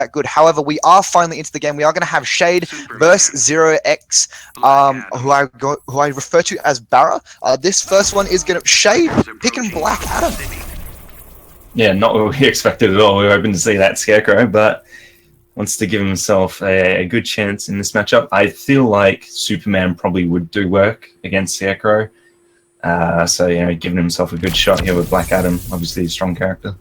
that good. However, we are finally into the game. We are going to have Shade versus 0x, who I refer to as Barra. This first one is going to Shade picking Black Adam. Yeah, not what we expected at all. We were hoping to see that Scarecrow, but wants to give himself a good chance in this matchup. I feel like Superman probably would do work against Scarecrow. So, giving himself a good shot here with Black Adam, obviously a strong character.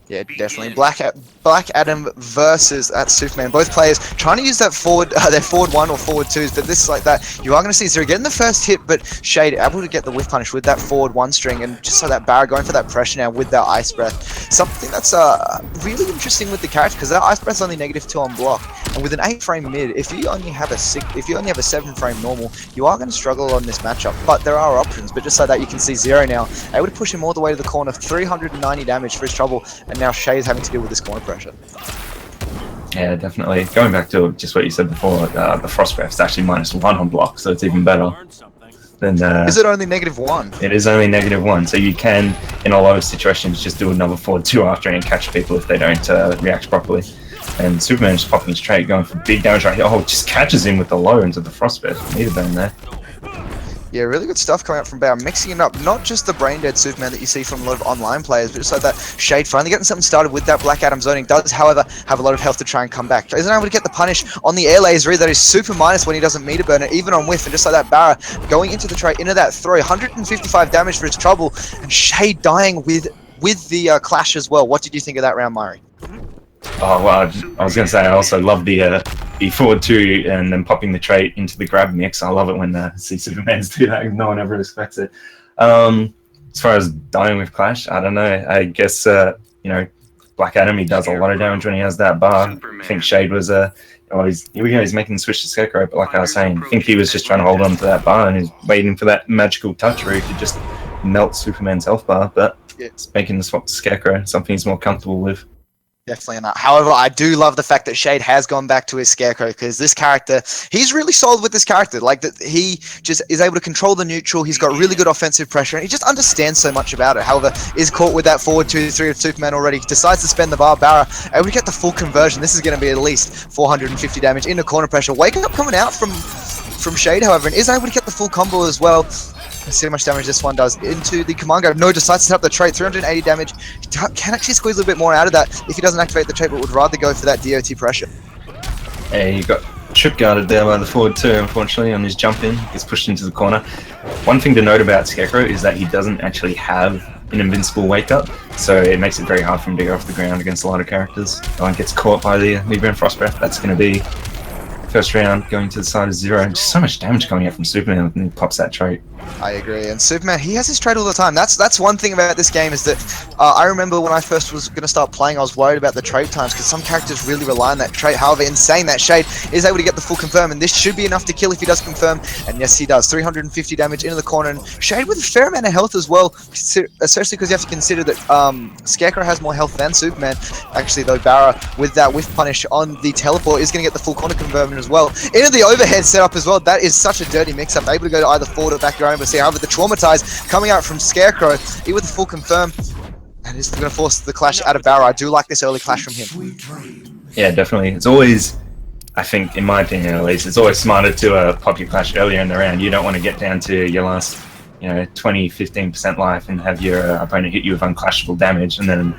Yeah, definitely. Black Adam versus that Superman. Both players trying to use that forward, their forward 1 or forward 2s, but this is like that. You are going to see Zero getting the first hit, but Shade able to get the whiff punish with that forward 1 string, and just like that Barra going for that pressure now with that Ice Breath. Something that's really interesting with the character, because that Ice Breath's only -2 on block, and with an 8-frame mid, if you only have a 7-frame normal, you are going to struggle on this matchup. But there are options. But just like that, you can see Zero now able to push him all the way to the corner, 390 damage for his trouble, and now Shade is having to deal with this corner pressure. Yeah, definitely. Going back to just what you said before, the Frost Breath is actually -1 on block, so it's even better. Then, is it only -1? It is only -1, so you can, in a lot of situations, just do another forward 2 after and catch people if they don't react properly. And Superman just popping straight, going for big damage right here. Oh, just catches him with the low into the Frost Breath. Neither burn there. Yeah, really good stuff coming out from Barra, mixing it up. Not just the brain dead Superman that you see from a lot of online players, but just like that Shade finally getting something started with that Black Adam zoning. Does, however, have a lot of health to try and come back. Isn't able to get the punish on the air laser. That is super minus when he doesn't meter burn it, even on whiff. And just like that, Barra going into the tray, into that throw, 155 damage for his trouble, and Shade dying with the clash as well. What did you think of that round, Mari? Oh, well, I was going to say, I also love the forward 2 and then popping the trait into the grab mix. I love it when I see Supermans do that. No one ever expects it. As far as dying with Clash, I don't know. I guess, Black Adam, he does a lot of damage when he has that bar. I think Shade was, he's making the switch to Scarecrow, but like I was saying, I think he was just trying to hold on to that bar and he's waiting for that magical touch where he could just melt Superman's health bar, but it's making the swap to Scarecrow, something he's more comfortable with. Definitely not. However, I do love the fact that Shade has gone back to his Scarecrow, because this character, he's really solid with this character. Like, that he just is able to control the neutral. He's got really good offensive pressure, and he just understands so much about it. However, is caught with that forward 2-3 of Superman already. Decides to spend the bar. Barra able to get the full conversion. This is going to be at least 450 damage into corner pressure. Waking up coming out from Shade, however, and is able to get the full combo as well. Let's see how much damage this one does into the command grab. No, decides to set up the trait, 380 damage. Can actually squeeze a little bit more out of that if he doesn't activate the trait, but would rather go for that DOT pressure. Yeah, he got trip guarded there by the forward 2, unfortunately, on his jump in. Gets pushed into the corner. One thing to note about Scarecrow is that he doesn't actually have an invincible wake up, so it makes it very hard for him to get off the ground against a lot of characters. No one gets caught by the Midburn Frost Breath. That's going to be first round going to the side of Zero. Just so much damage coming out from Superman when he pops that trait. I agree, and Superman, he has his trait all the time. That's one thing about this game, is that I remember when I first was going to start playing, I was worried about the trait times, because some characters really rely on that trait. However, in saying that, Shade is able to get the full confirm, and this should be enough to kill if he does confirm, and yes, he does. 350 damage into the corner, and Shade with a fair amount of health as well, especially because you have to consider that Scarecrow has more health than Superman. Actually, though, Barra, with that whiff punish on the teleport, is going to get the full corner conversion as well. Into the overhead setup as well. That is such a dirty mix-up. Able to go to either forward or back your own, but see, however, the Traumatize coming out from Scarecrow, he with the full confirm, and is going to force the clash out of Barra. I do like this early clash from him. Yeah, definitely. It's always, I think, in my opinion at least, it's always smarter to pop your clash earlier in the round. You don't want to get down to your last 20-15% life and have your opponent hit you with unclashable damage, and then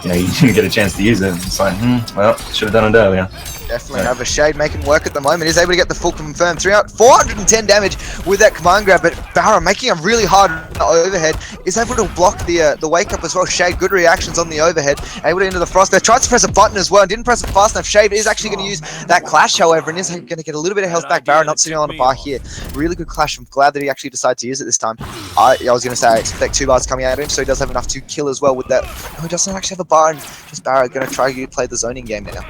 you didn't get a chance to use it. It's like, well, should have done it earlier. Definitely have a Shade making work at the moment. He's able to get the full confirm. 410 damage with that command grab, but Barra making a really hard overhead. Is able to block the wake up as well. Shade, good reactions on the overhead. Able to enter the frost there. Tries to press a button as well and didn't press it fast enough. Shade is actually going to use that clash, however, and is going to get a little bit of health back. Barra not sitting on a bar here. Really good clash. I'm glad that he actually decided to use it this time. I was going to say I expect 2 bars coming out of him, so he does have enough to kill as well with that. No, he doesn't actually have a bar, and just Barra going to try to play the zoning game now.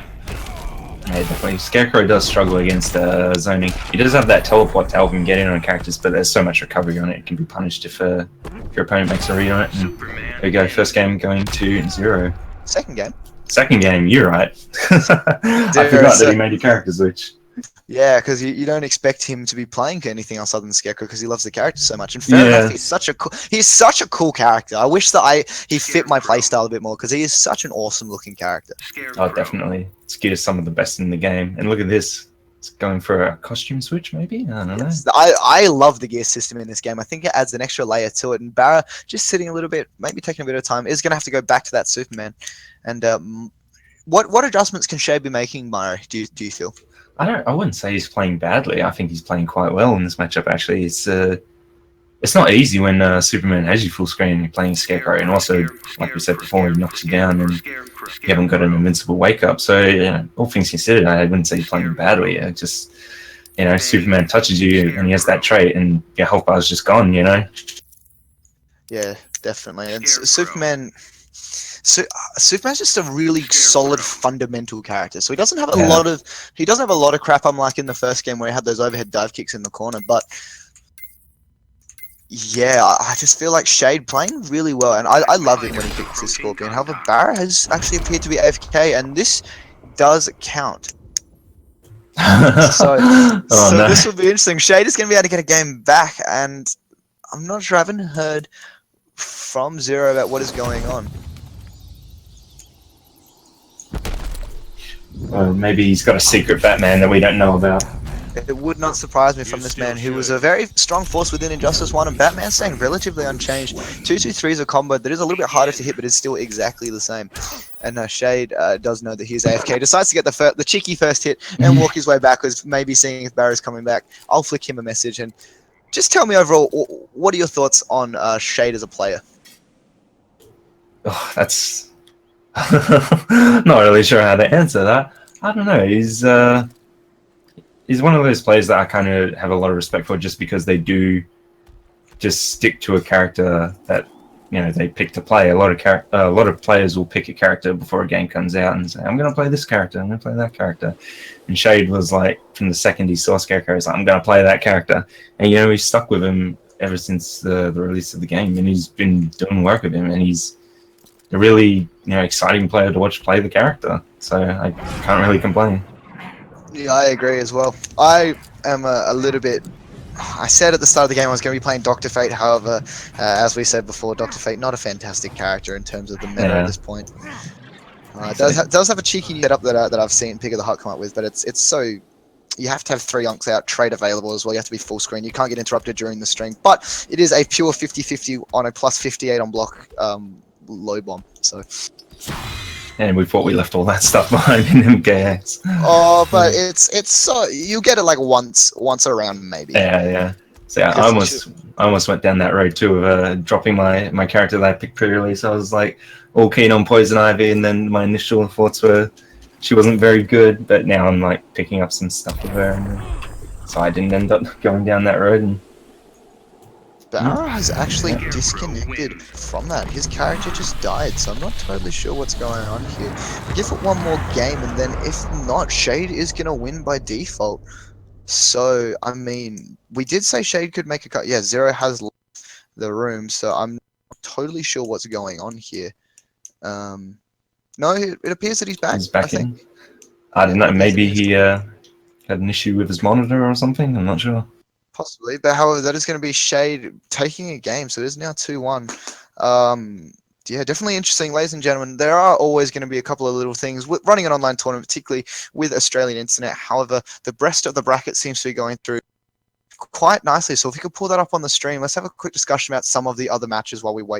Yeah, definitely. Scarecrow does struggle against zoning. He does have that teleport to help him get in on characters, but there's so much recovery on it. It can be punished if your opponent makes a read on it. And there we go. First game going to Zero. Second game. Second game, you're right. I forgot that he made your character switch. Yeah, because you don't expect him to be playing anything else other than Scarecrow because he loves the character so much. And fair enough, Yeah. he's such a cool character. I wish that he fit my playstyle a bit more because he is such an awesome looking character. Oh, definitely. Ski is some of the best in the game. And look at this. It's going for a costume switch, maybe? I don't know. Yes, I love the gear system in this game. I think it adds an extra layer to it. And Barra just sitting a little bit, maybe taking a bit of time, is going to have to go back to that Superman. And what adjustments can Shade be making, Myra? Do you feel? I wouldn't say he's playing badly. I think he's playing quite well in this matchup. Actually, it's not easy when Superman has you full screen and you're playing Scarecrow, and also, like we said before, he knocks you down and you haven't got an invincible wake up. So, all things considered, I wouldn't say he's playing badly. Just Superman touches you and he has that trait, and your health bar is just gone. Yeah, definitely. And Superman. Superman's just a really solid fundamental character. So he doesn't have a lot of crap unlike in the first game where he had those overhead dive kicks in the corner. But yeah, I just feel like Shade playing really well, and I love it when he picks his Scorpion. However, Barra has actually appeared to be AFK, and this does count. So No. This will be interesting. Shade is going to be able to get a game back, and I'm not sure. I haven't heard from Zero about what is going on. Maybe he's got a secret Batman that we don't know about. It would not surprise me from this man who was a very strong force within Injustice 1, and Batman staying relatively unchanged. 2-2-3 is a combo that is a little bit harder to hit, but is still exactly the same. And Shade does know that he's AFK, decides to get the cheeky first hit and walk his way backwards, maybe seeing if Barra's coming back. I'll flick him a message, and just tell me overall, what are your thoughts on Shade as a player? Oh, that's... not really sure how to answer that. I don't know. He's one of those players that I kind of have a lot of respect for, just because they do just stick to a character that they pick to play. A lot of players will pick a character before a game comes out and say, "I'm going to play this character. I'm going to play that character." And Shade was like, from the second he saw Scarecrow, he's like, "I'm going to play that character," and he's stuck with him ever since the release of the game, and he's been doing work with him, and he's a really exciting player to watch play the character. So I can't really complain. Yeah, I agree as well. I am a little bit... I said at the start of the game I was going to be playing Dr. Fate. However, as we said before, Dr. Fate not a fantastic character in terms of the meta at this point. It does have a cheeky setup that I've seen Pick of the Hut come up with, but it's so... You have to have 3 unks out, trade available as well. You have to be full screen. You can't get interrupted during the stream. But it is a pure 50-50 on a plus 58 on block low bomb. So... And we thought we left all that stuff behind in MKX. Oh, but it's so you get it like once around maybe. Yeah. So yeah, I almost went down that road too of dropping my character that I picked pre-release. I was like all keen on Poison Ivy, and then my initial thoughts were she wasn't very good. But now I'm like picking up some stuff with her, and so I didn't end up going down that road. And Barra has actually disconnected from that. His character just died, so I'm not totally sure what's going on here. Give it one more game, and then if not, Shade is going to win by default. So, I mean, we did say Shade could make a cut. Yeah, Zero has left the room, so I'm not totally sure what's going on here. No, it appears that he's back. He's back in. I don't know, maybe he had an issue with his monitor or something, I'm not sure. Possibly, but however, that is going to be Shade taking a game, so it is now 2-1. Yeah, definitely interesting, ladies and gentlemen. There are always going to be a couple of little things with running an online tournament, particularly with Australian internet. However, the rest of the bracket seems to be going through quite nicely. So if we could pull that up on the stream, let's have a quick discussion about some of the other matches while we wait